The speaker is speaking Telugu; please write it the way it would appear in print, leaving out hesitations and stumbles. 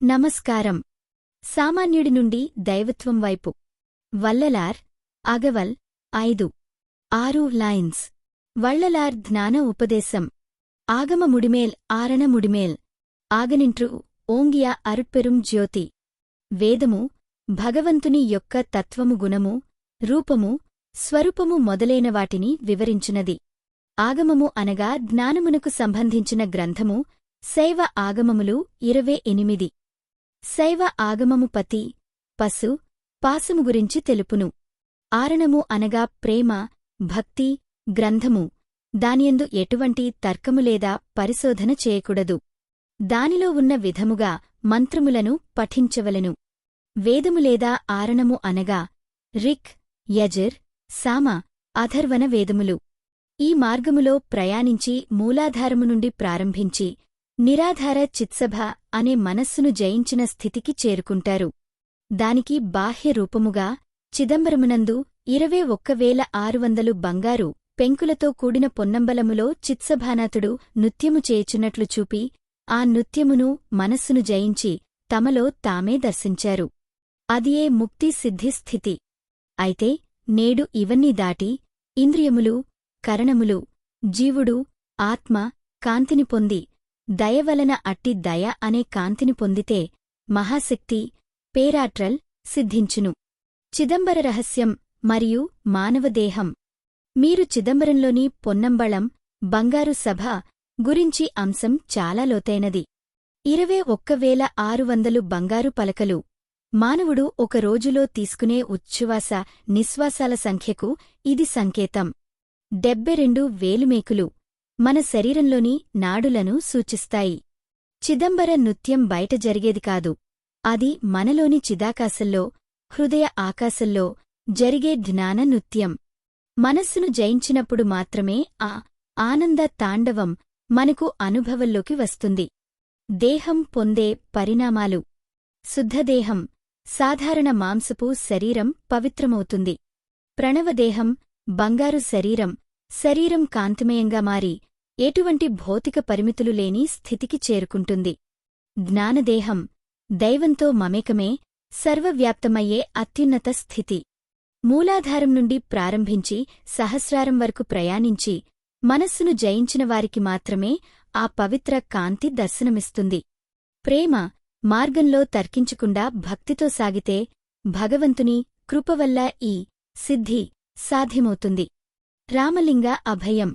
నమస్కారం. సామాన్యుడి నుండి దైవత్వం వైపు. వల్లలార్ అగవల్ 5-6 లైన్స్. వள்ளలార్ జ్ఞాన ఉపదేశం. ఆగమ முடிமேல் ஆரண முடிமேல் ఆగనింట్రు ఓంగియ అరుట్పెరుం జ్యోతి. వేదము భగవంతుని యొక్క తత్వము, గుణము, రూపము, స్వరూపము మొదలైన వాటిని వివరించునది. ఆగమము అనగా జ్ఞానమునకు సంబంధించిన గ్రంథము. శైవ ఆగమములు 28. శైవ ఆగమము పతి, పశు, పాశము గురించి తెలుపును. ఆరణము అనగా ప్రేమ, భక్తి, గ్రంథము. దానియందు ఎటువంటి తర్కము లేదా పరిశోధన చేయకూడదు. దానిలో ఉన్న విధముగా మంత్రములను పఠించవలెను. వేదము లేదా ఆరణము అనగా రిక్, యజుర్, సామ, అథర్వణ వేదములు. ఈ మార్గములో ప్రయాణించి మూలాధారము నుండి ప్రారంభించి నిరాధార చిత్సభ అనే మనస్సును జయించిన స్థితికి చేరుకుంటారు. దానికి బాహ్య రూపముగా చిదంబరమునందు 21,600 బంగారు పెంకులతో కూడిన పొన్నంబలములో చిత్సభానాథుడు నృత్యము చేయుచున్నట్లు చూపి, ఆ నృత్యమును మనస్సును జయించి తమలో తామే దర్శించారు. అదియే ముక్తి సిద్ధి స్థితి. అయితే నేడు ఇవన్నీ దాటి ఇంద్రియములు, కరణములు, జీవుడు, ఆత్మ కాంతిని పొంది, దయవలన అట్టి దయ అనే కాంతిని పొందితే మహాశక్తి, పేరాట్రల్ సిద్ధించును. చిదంబర రహస్యం మరియు మానవదేహం. మీరు చిదంబరంలోని పొన్నంబళం, బంగారు సభ గురించి అంశం చాలా లోతైనది. 21,600 బంగారు పలకలు. మానవుడు ఒక రోజులో తీసుకునే ఉచ్ఛ్వాస నిశ్వాసాల సంఖ్యకు ఇది సంకేతం. 72 వేలుమేకులు మన శరీరంలోని నాడులను సూచిస్తాయి. చిదంబర నృత్యం బయట జరిగేది కాదు. అది మనలోని చిదాకాశంలో, హృదయ ఆకాశంలో జరిగే జ్ఞాన నృత్యం. మనస్సును జయించినప్పుడు మాత్రమే ఆ ఆనంద తాండవం మనకు అనుభవంలోకి వస్తుంది. దేహం పొందే పరిణామాలు. శుద్ధదేహం, సాధారణ మాంసపు శరీరం పవిత్రమవుతుంది. ప్రణవదేహం, బంగారు శరీరం, శరీరం కాంతిమయంగా మారి ఎటువంటి భౌతిక పరిమితులు లేని స్థితికి చేరుకుంటుంది. జ్ఞానదేహం, దైవంతో మమేకమే సర్వవ్యాప్తమయ్యే అత్యున్నత స్థితి. మూలాధారం నుండి ప్రారంభించి సహస్రారం వరకు ప్రయాణించి మనస్సును జయించిన వారికి మాత్రమే ఆ పవిత్ర కాంతి దర్శనమిస్తుంది. ప్రేమ మార్గంలో తర్కించకుండా భక్తితో సాగితే భగవంతుని కృపవల్ల ఈ సిద్ధి సాధ్యమవుతుంది. రామలింగ అభయం.